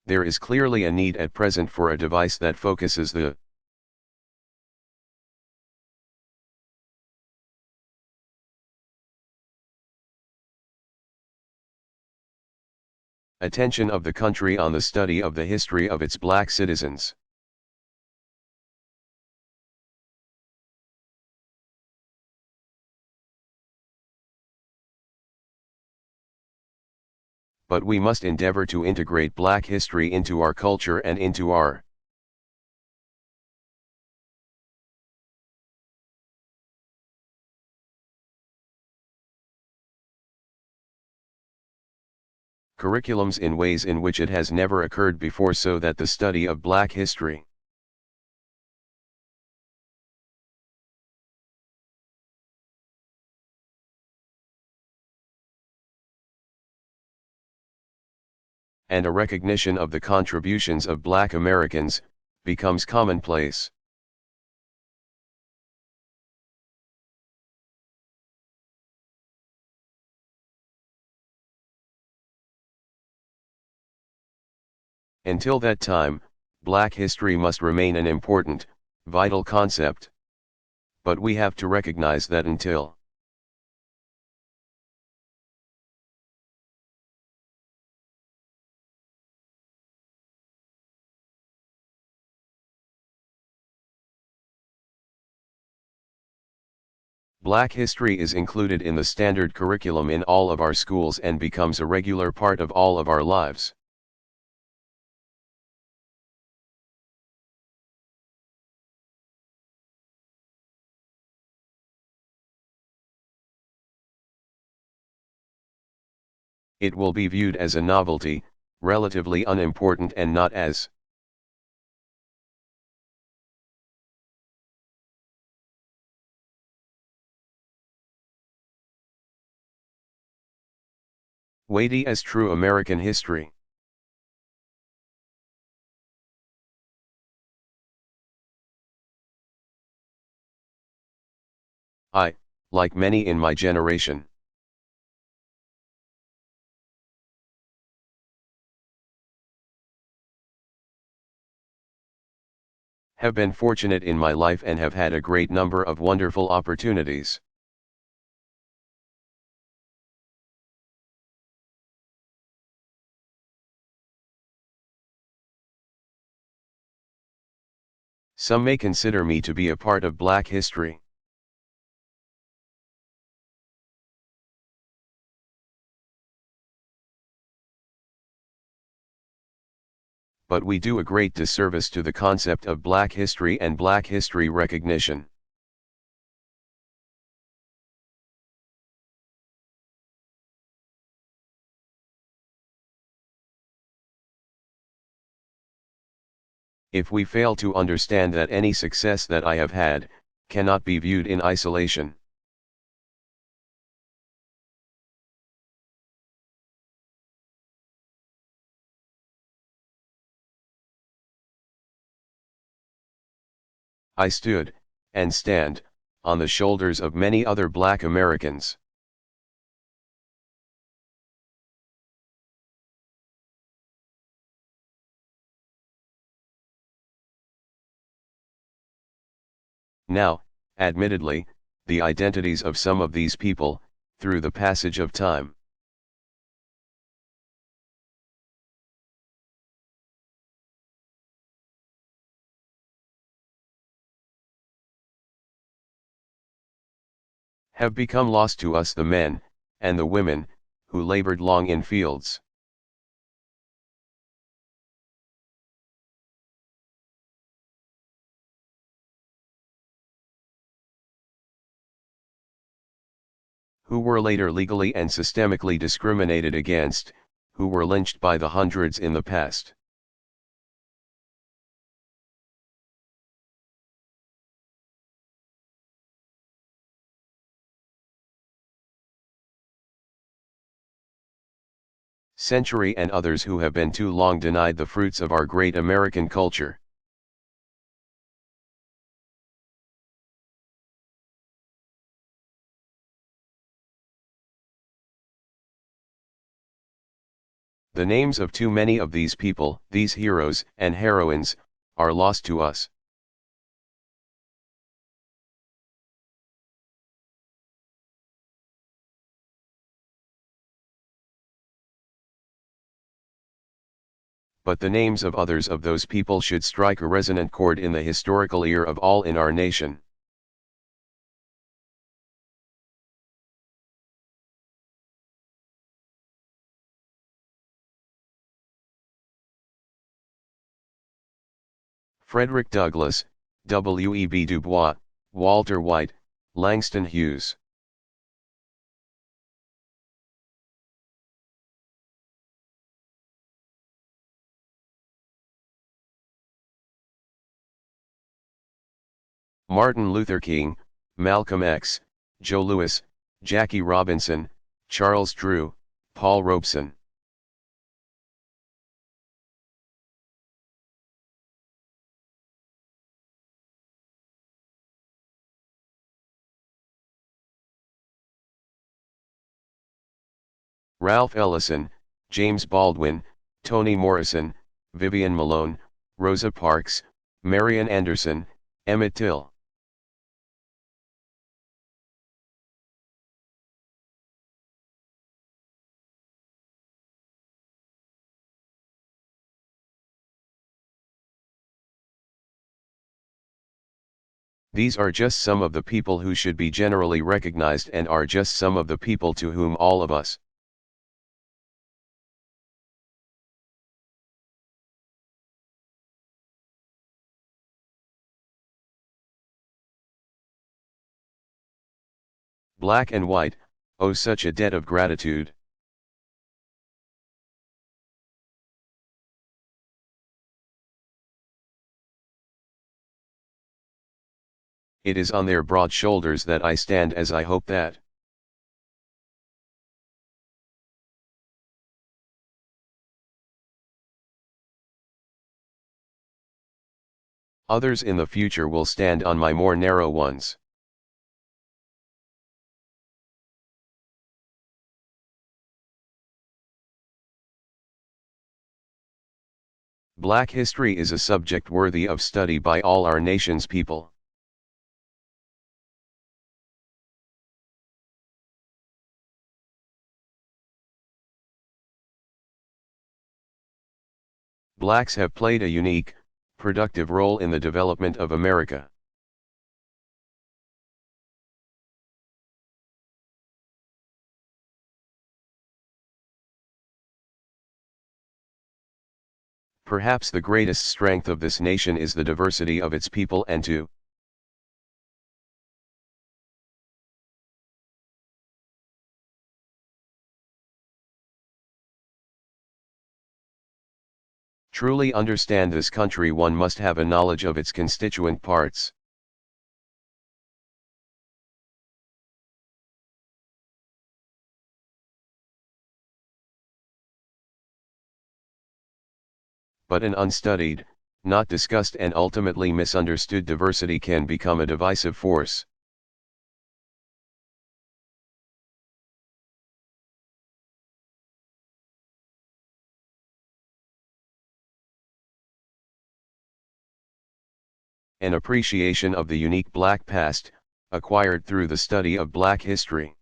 there is clearly a need at present for a device that focuses the attention of the country on the study of the history of its black citizens. But we must endeavor to integrate black history into our culture and into our curriculums in ways in which it has never occurred before, so that the study of black history and a recognition of the contributions of black Americans becomes commonplace. Until that time, black history must remain an important, vital concept. But we have to recognize that until black history is included in the standard curriculum in all of our schools and becomes a regular part of all of our lives, it will be viewed as a novelty, relatively unimportant, and not as weighty as true American history. I, like many in my generation, have been fortunate in my life and have had a great number of wonderful opportunities. Some may consider me to be a part of black history. But we do a great disservice to the concept of black history and black history recognition. If we fail to understand that any success that I have had, cannot be viewed in isolation. I stood, and stand, on the shoulders of many other black Americans. Now, admittedly, the identities of some of these people, through the passage of time, have become lost to us, the men, and the women, who labored long in fields, who were later legally and systemically discriminated against, who were lynched by the hundreds in the past. Century and others who have been too long denied the fruits of our great American culture. The names of too many of these people, these heroes and heroines, are lost to us. But the names of others of those people should strike a resonant chord in the historical ear of all in our nation. Frederick Douglass, W.E.B. Du Bois, Walter White, Langston Hughes. Martin Luther King, Malcolm X, Joe Louis, Jackie Robinson, Charles Drew, Paul Robeson. Ralph Ellison, James Baldwin, Toni Morrison, Vivian Malone, Rosa Parks, Marian Anderson, Emmett Till. These are just some of the people who should be generally recognized and are just some of the people to whom all of us, black and white, owe such a debt of gratitude. It is on their broad shoulders that I stand, as I hope that others in the future will stand on my more narrow ones. Black history is a subject worthy of study by all our nation's people. Blacks have played a unique, productive role in the development of America. Perhaps the greatest strength of this nation is the diversity of its people, and to truly understand this country, one must have a knowledge of its constituent parts. But an unstudied, not discussed and ultimately misunderstood diversity can become a divisive force. An appreciation of the unique black past, acquired through the study of black history,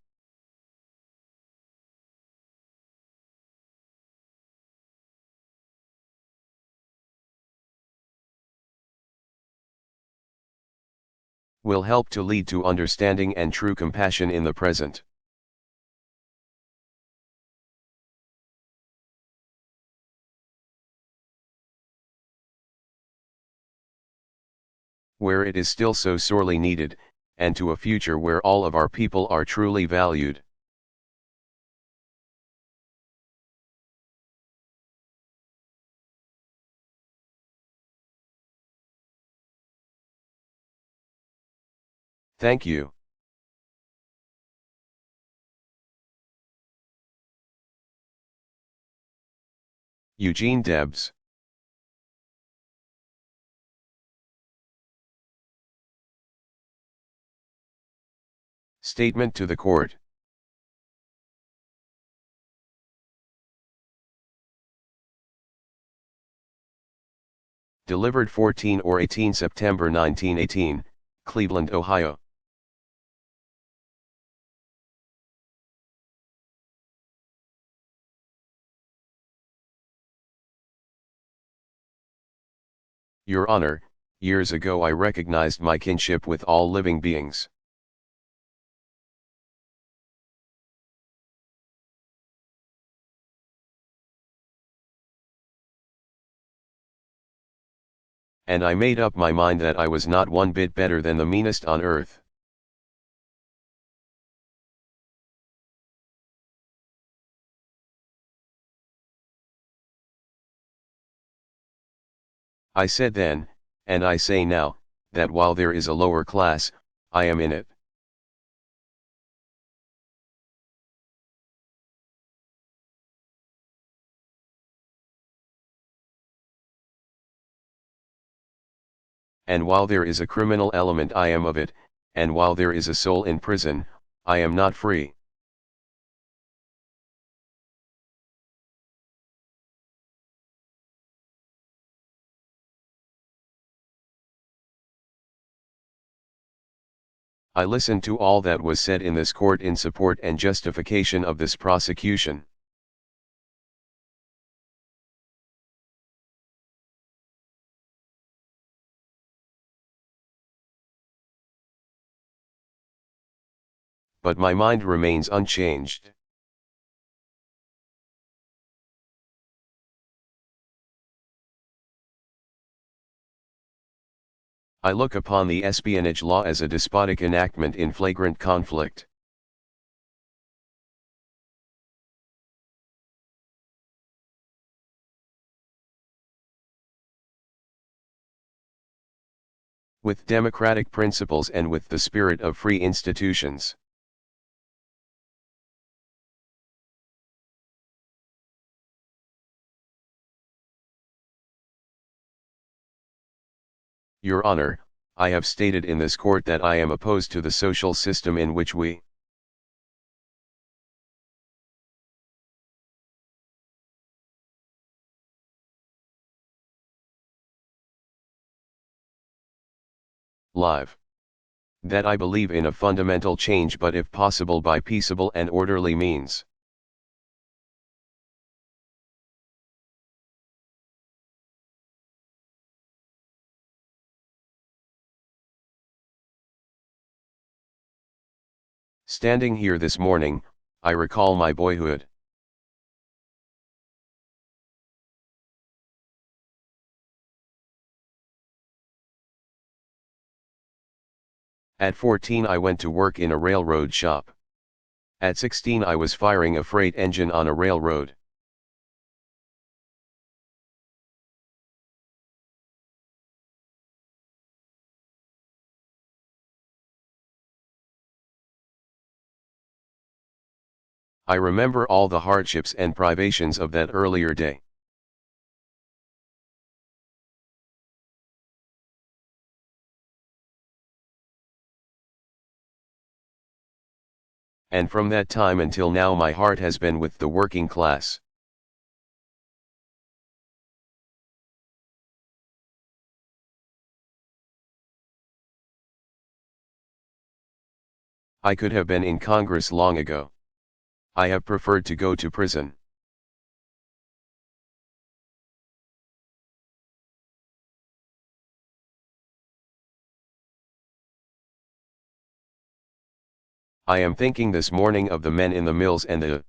will help to lead to understanding and true compassion in the present. Where it is still so sorely needed, and to a future where all of our people are truly valued. Thank you. Eugene Debs. Statement to the Court. Delivered 14 or 18 September 1918, Cleveland, Ohio. Your Honor, years ago I recognized my kinship with all living beings. And I made up my mind that I was not one bit better than the meanest on earth. I said then, and I say now, that while there is a lower class, I am in it. And while there is a criminal element I am of it, and while there is a soul in prison, I am not free. I listened to all that was said in this court in support and justification of this prosecution. But my mind remains unchanged. I look upon the espionage law as a despotic enactment in flagrant conflict. With democratic principles and with the spirit of free institutions. Your Honor, I have stated in this court that I am opposed to the social system in which we live. That I believe in a fundamental change, but if possible by peaceable and orderly means. Standing here this morning, I recall my boyhood. At 14 I went to work in a railroad shop. At 16 I was firing a freight engine on a railroad. I remember all the hardships and privations of that earlier day. And from that time until now my heart has been with the working class. I could have been in Congress long ago. I have preferred to go to prison. I am thinking this morning of the men in the mills and the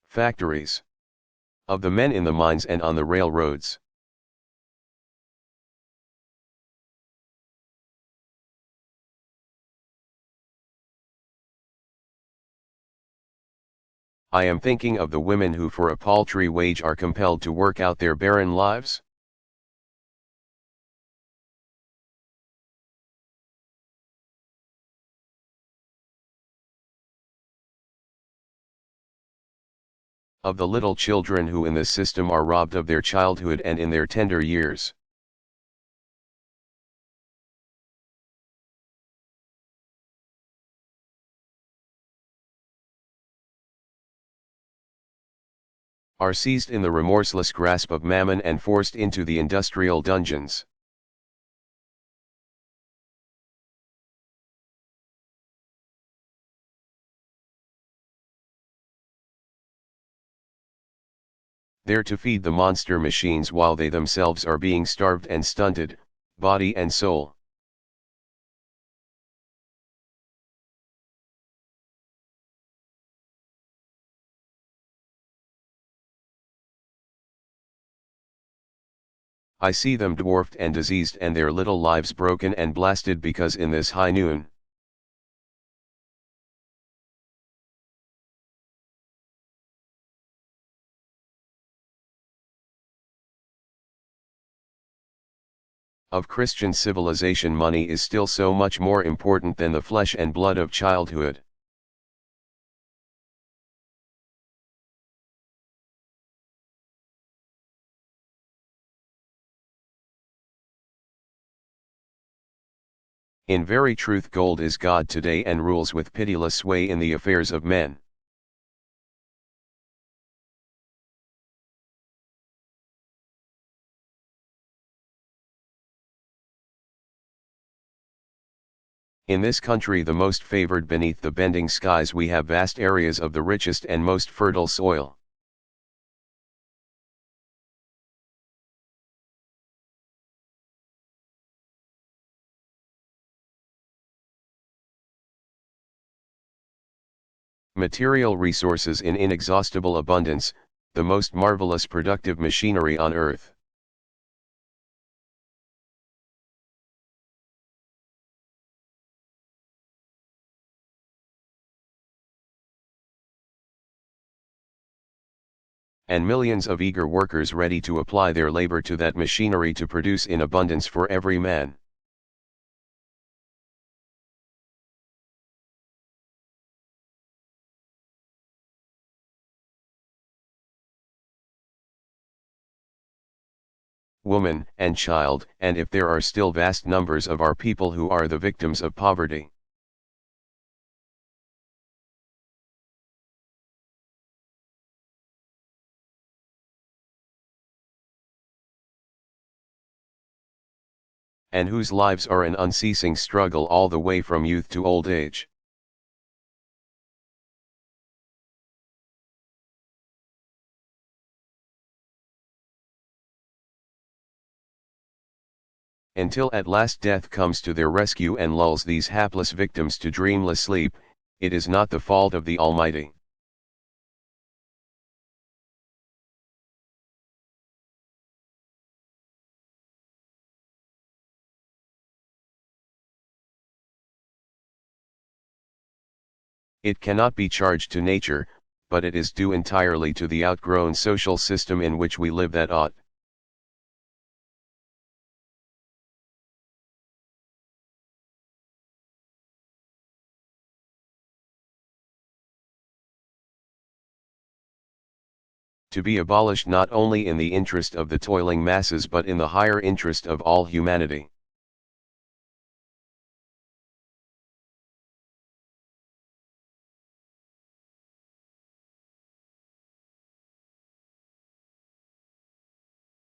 factories, of the men in the mines and on the railroads. I am thinking of the women who for a paltry wage are compelled to work out their barren lives. Of the little children who in this system are robbed of their childhood and in their tender years. are seized in the remorseless grasp of mammon and forced into the industrial dungeons. There to feed the monster machines while they themselves are being starved and stunted, body and soul. I see them dwarfed and diseased and their little lives broken and blasted because in this high noon, of Christian civilization, money is still so much more important than the flesh and blood of childhood. In very truth, gold is God today and rules with pitiless sway in the affairs of men. In this country, the most favored beneath the bending skies, we have vast areas of the richest and most fertile soil. Material resources in inexhaustible abundance, the most marvelous productive machinery on earth. And millions of eager workers ready to apply their labor to that machinery to produce in abundance for every man. Woman, and child, and if there are still vast numbers of our people who are the victims of poverty. And whose lives are an unceasing struggle all the way from youth to old age. Until at last death comes to their rescue and lulls these hapless victims to dreamless sleep, it is not the fault of the Almighty. It cannot be charged to nature, but it is due entirely to the outgrown social system in which we live that ought. To be abolished not only in the interest of the toiling masses but in the higher interest of all humanity.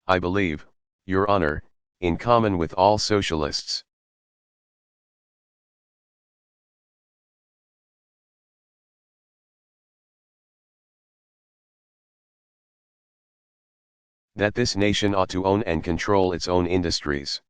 I believe, Your Honor, in common with all socialists, that this nation ought to own and control its own industries.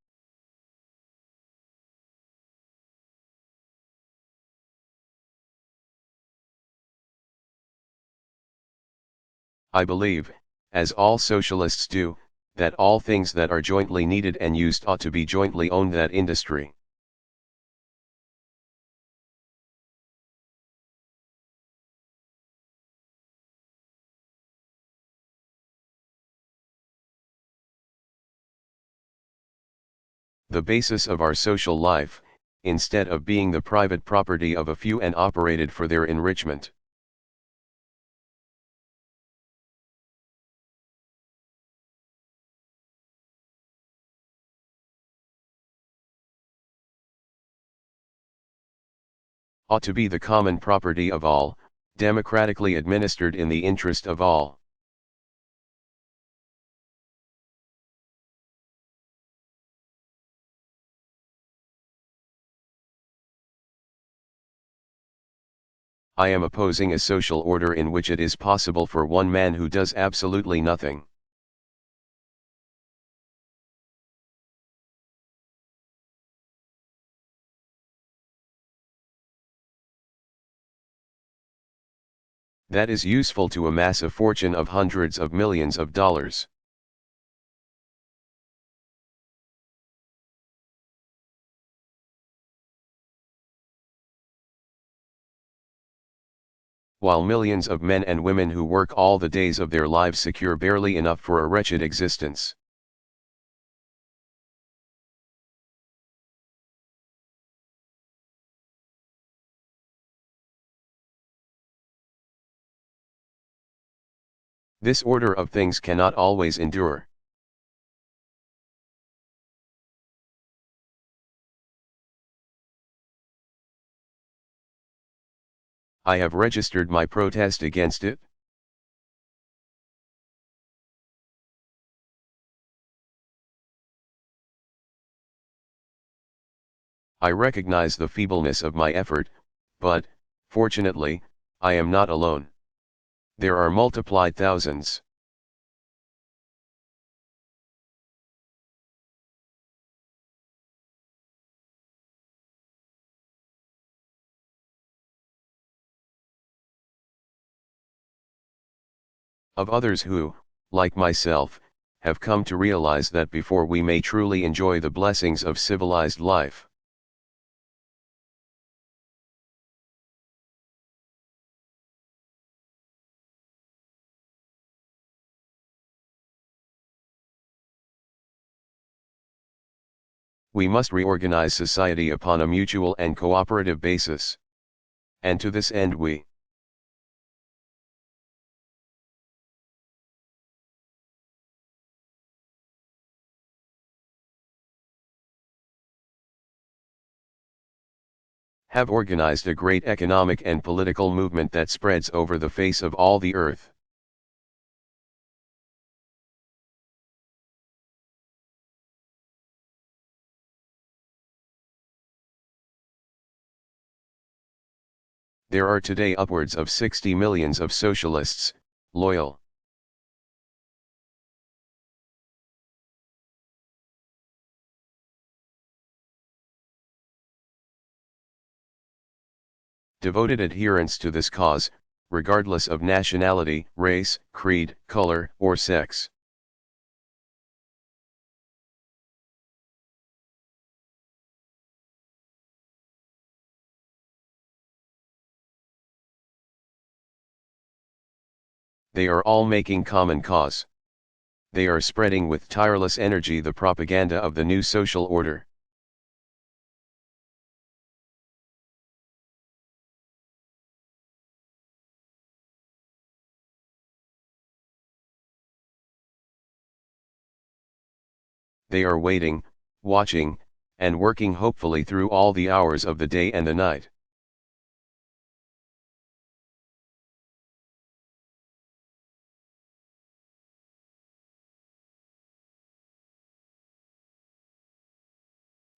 I believe, as all socialists do, that all things that are jointly needed and used ought to be jointly owned that industry. The basis of our social life, instead of being the private property of a few and operated for their enrichment. Ought to be the common property of all, democratically administered in the interest of all. I am opposing a social order in which it is possible for one man who does absolutely nothing. That is useful to amass a fortune of hundreds of millions of dollars. While millions of men and women who work all the days of their lives secure barely enough for a wretched existence. This order of things cannot always endure. I have registered my protest against it. I recognize the feebleness of my effort, but, fortunately, I am not alone. There are multiplied thousands. Of others who, like myself, have come to realize that before we may truly enjoy the blessings of civilized life, we must reorganize society upon a mutual and cooperative basis. And to this end we have organized a great economic and political movement that spreads over the face of all the earth. There are today upwards of 60 millions of socialists, loyal, devoted adherents to this cause, regardless of nationality, race, creed, color, or sex. They are all making common cause. They are spreading with tireless energy the propaganda of the new social order. They are waiting, watching, and working hopefully through all the hours of the day and the night.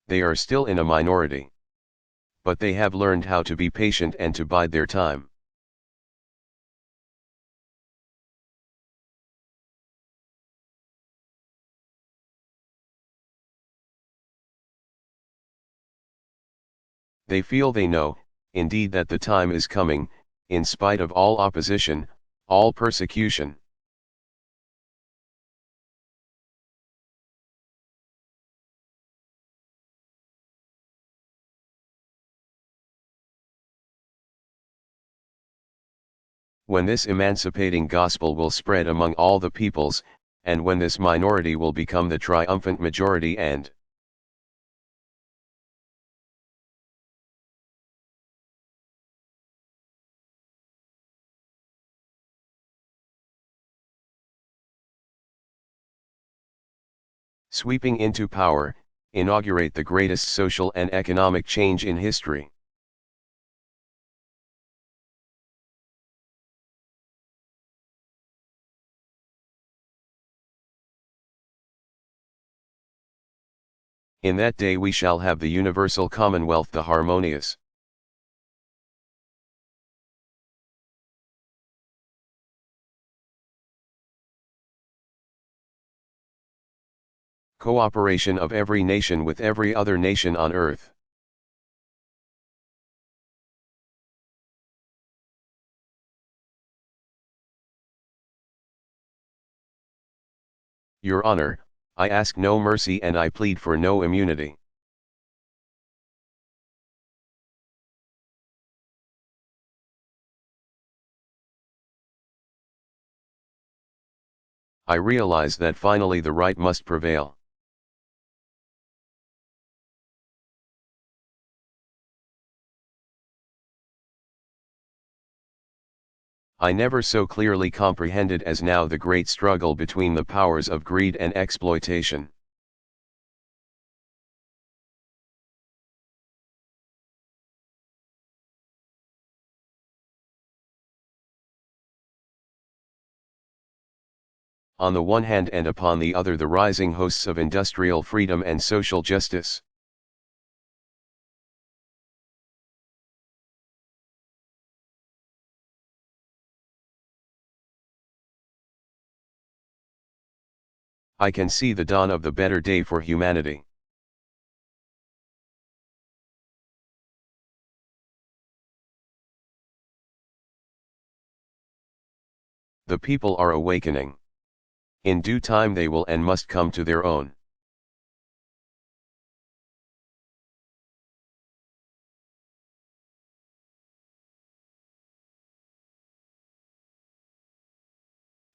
They are still in a minority. But they have learned how to be patient and to bide their time. They feel they know, indeed, that the time is coming, in spite of all opposition, all persecution. When this emancipating gospel will spread among all the peoples, and when this minority will become the triumphant majority and sweeping into power, inaugurate the greatest social and economic change in history. In that day we shall have the universal commonwealth, the harmonious Cooperation of every nation with every other nation on earth. Your Honor, I ask no mercy and I plead for no immunity. I realize that finally the right must prevail. I never so clearly comprehended as now the great struggle between the powers of greed and exploitation. On the one hand and upon the other the rising hosts of industrial freedom and social justice. I can see the dawn of the better day for humanity. The people are awakening. In due time they will and must come to their own.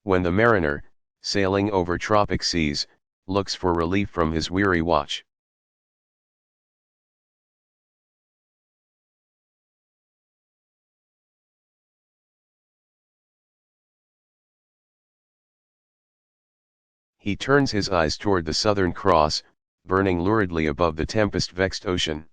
When the mariner, sailing over tropic seas, looks for relief from his weary watch. He turns his eyes toward the Southern Cross, burning luridly above the tempest-vexed ocean.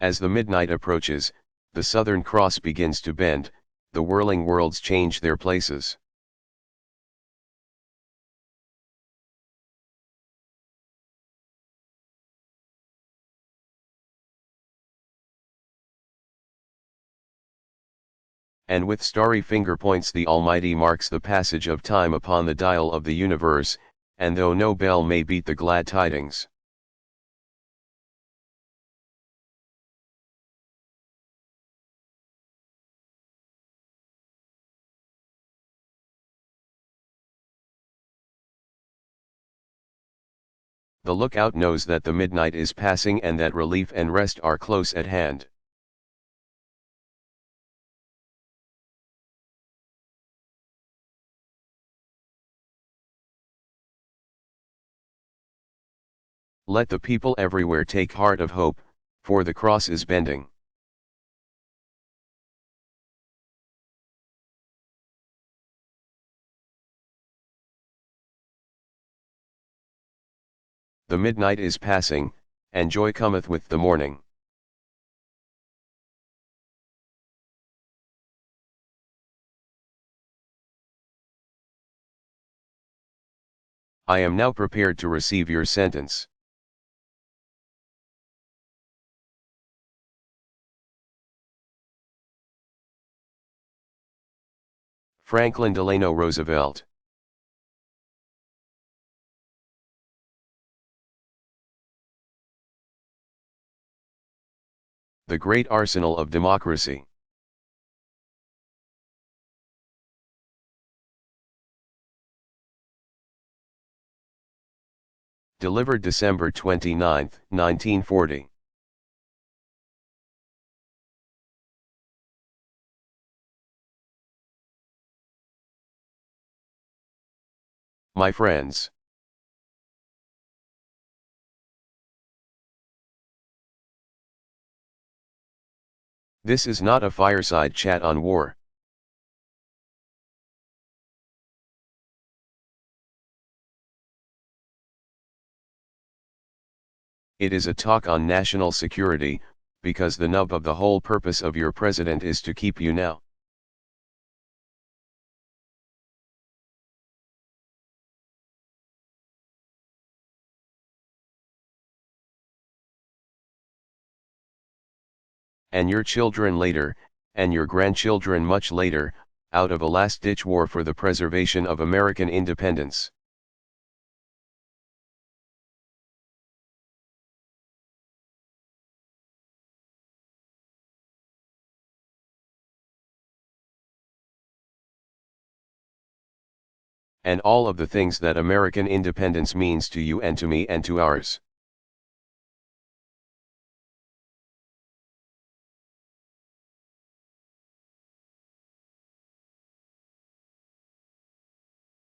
As the midnight approaches, the Southern Cross begins to bend, the whirling worlds change their places. And with starry finger points the Almighty marks the passage of time upon the dial of the universe, and though no bell may beat the glad tidings. The lookout knows that the midnight is passing and that relief and rest are close at hand. Let the people everywhere take heart of hope, for the cross is bending. The midnight is passing, and joy cometh with the morning. I am now prepared to receive your sentence. Franklin Delano Roosevelt. The great arsenal of democracy. Delivered December 29, 1940. My friends. This is not a fireside chat on war. It is a talk on national security, because the nub of the whole purpose of your president is to keep you now. and your children later, and your grandchildren much later, out of a last-ditch war for the preservation of American independence. And all of the things that American independence means to you and to me and to ours.